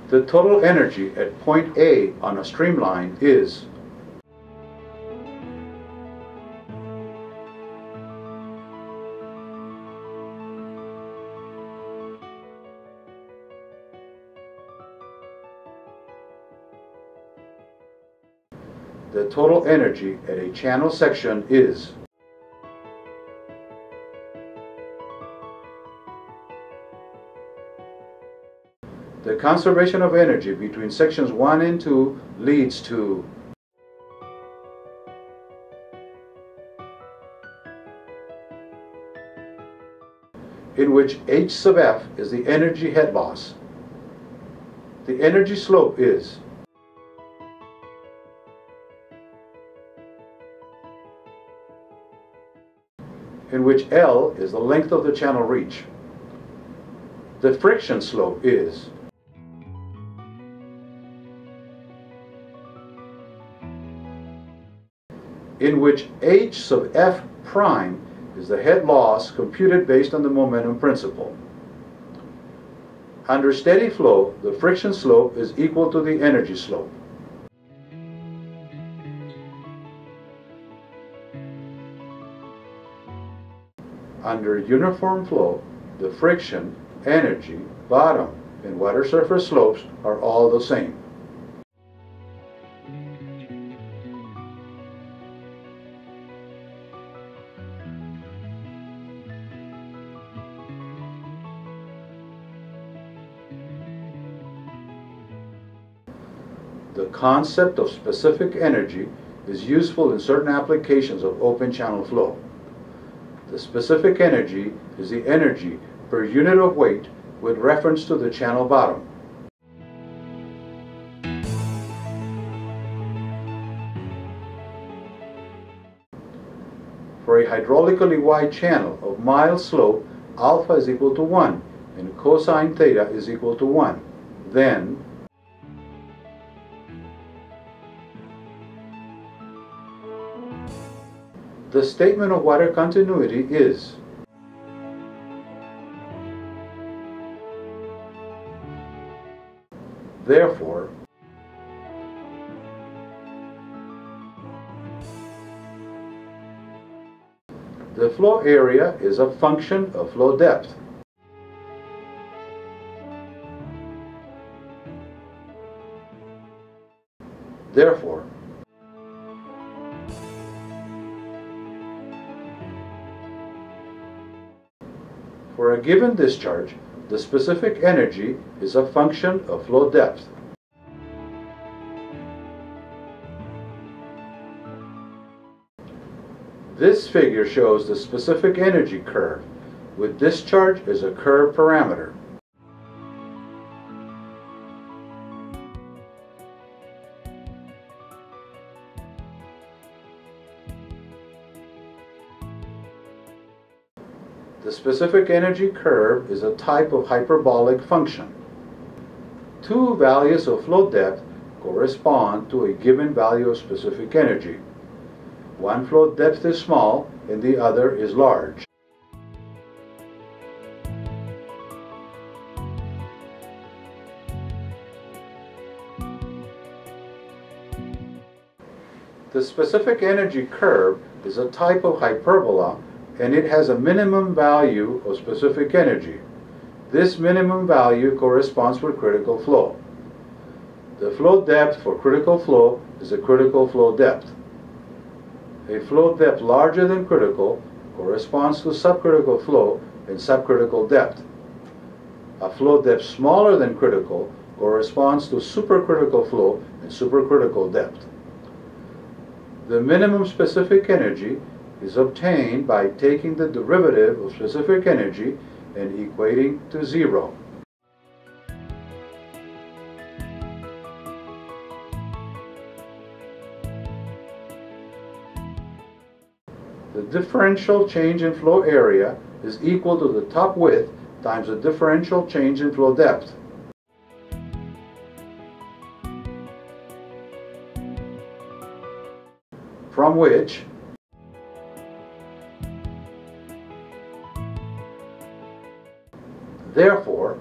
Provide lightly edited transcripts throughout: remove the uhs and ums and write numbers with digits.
The total energy at point A on a streamline is the total energy at a channel section is the conservation of energy between sections 1 and 2 leads to in which H sub F is the energy head loss. The energy slope is in which L is the length of the channel reach. The friction slope is in which H sub F prime is the head loss computed based on the momentum principle. Under steady flow, the friction slope is equal to the energy slope. Under uniform flow, the friction, energy, bottom, and water surface slopes are all the same. The concept of specific energy is useful in certain applications of open channel flow. The specific energy is the energy per unit of weight with reference to the channel bottom. For a hydraulically wide channel of mild slope, alpha is equal to 1 and cosine theta is equal to 1. Then the statement of water continuity is therefore the flow area is a function of flow depth. Therefore, for a given discharge, the specific energy is a function of flow depth. This figure shows the specific energy curve, with discharge as a curve parameter. The specific energy curve is a type of hyperbolic function. Two values of flow depth correspond to a given value of specific energy. One flow depth is small and the other is large. The specific energy curve is a type of hyperbola and it has a minimum value of specific energy. This minimum value corresponds with critical flow. The flow depth for critical flow is a critical flow depth. A flow depth larger than critical corresponds to subcritical flow and subcritical depth. A flow depth smaller than critical corresponds to supercritical flow and supercritical depth. The minimum specific energy is obtained by taking the derivative of specific energy and equating to 0. The differential change in flow area is equal to the top width times the differential change in flow depth. From which therefore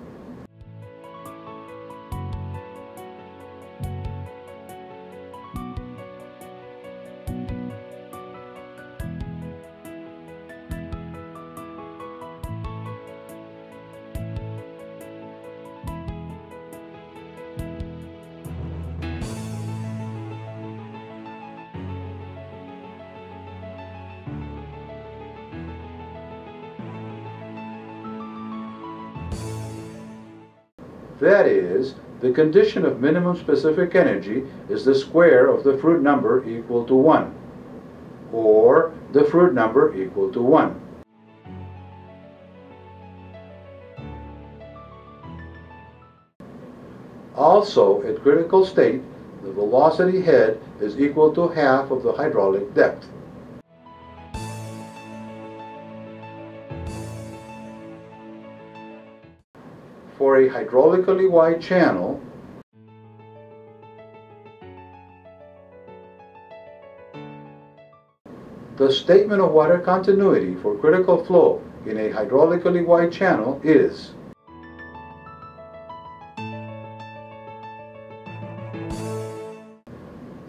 That is, the condition of minimum specific energy is the square of the fruit number equal to 1, or the fruit number equal to 1. Also, at critical state, the velocity head is equal to half of the hydraulic depth. For a hydraulically wide channel, the statement of water continuity for critical flow in a hydraulically wide channel is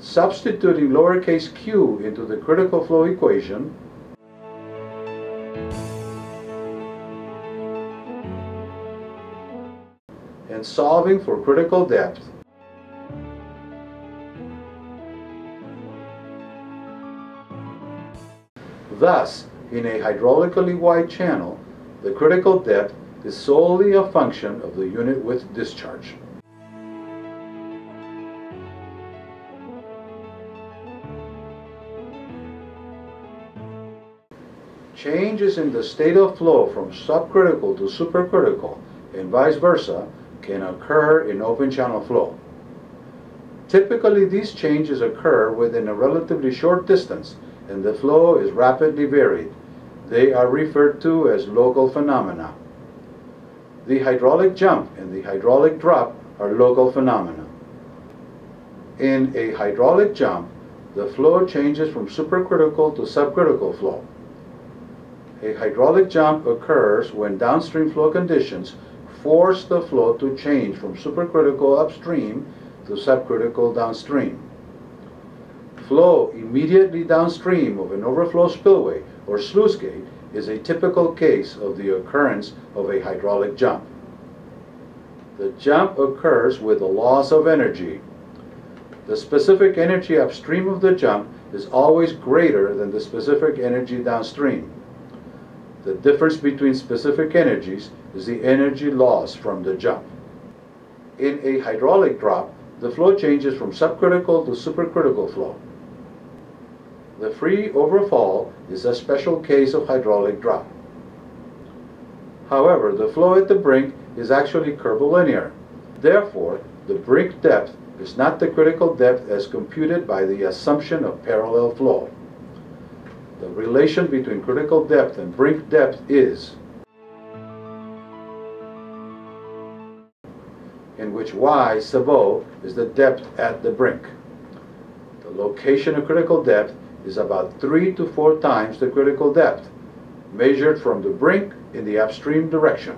substituting lowercase q into the critical flow equation, and solving for critical depth, thus, in a hydraulically wide channel, the critical depth is solely a function of the unit width discharge. Changes in the state of flow from subcritical to supercritical and vice versa can occur in open channel flow. Typically, these changes occur within a relatively short distance and the flow is rapidly varied. They are referred to as local phenomena. The hydraulic jump and the hydraulic drop are local phenomena. In a hydraulic jump, the flow changes from supercritical to subcritical flow. A hydraulic jump occurs when downstream flow conditions force the flow to change from supercritical upstream to subcritical downstream. Flow immediately downstream of an overflow spillway or sluice gate is a typical case of the occurrence of a hydraulic jump. The jump occurs with a loss of energy. The specific energy upstream of the jump is always greater than the specific energy downstream. The difference between specific energies is the energy loss from the jump. In a hydraulic drop, the flow changes from subcritical to supercritical flow. The free overfall is a special case of hydraulic drop. However, the flow at the brink is actually curvilinear. Therefore, the brink depth is not the critical depth as computed by the assumption of parallel flow. The relation between critical depth and brink depth is in which y sub O is the depth at the brink. The location of critical depth is about 3 to 4 times the critical depth, measured from the brink in the upstream direction.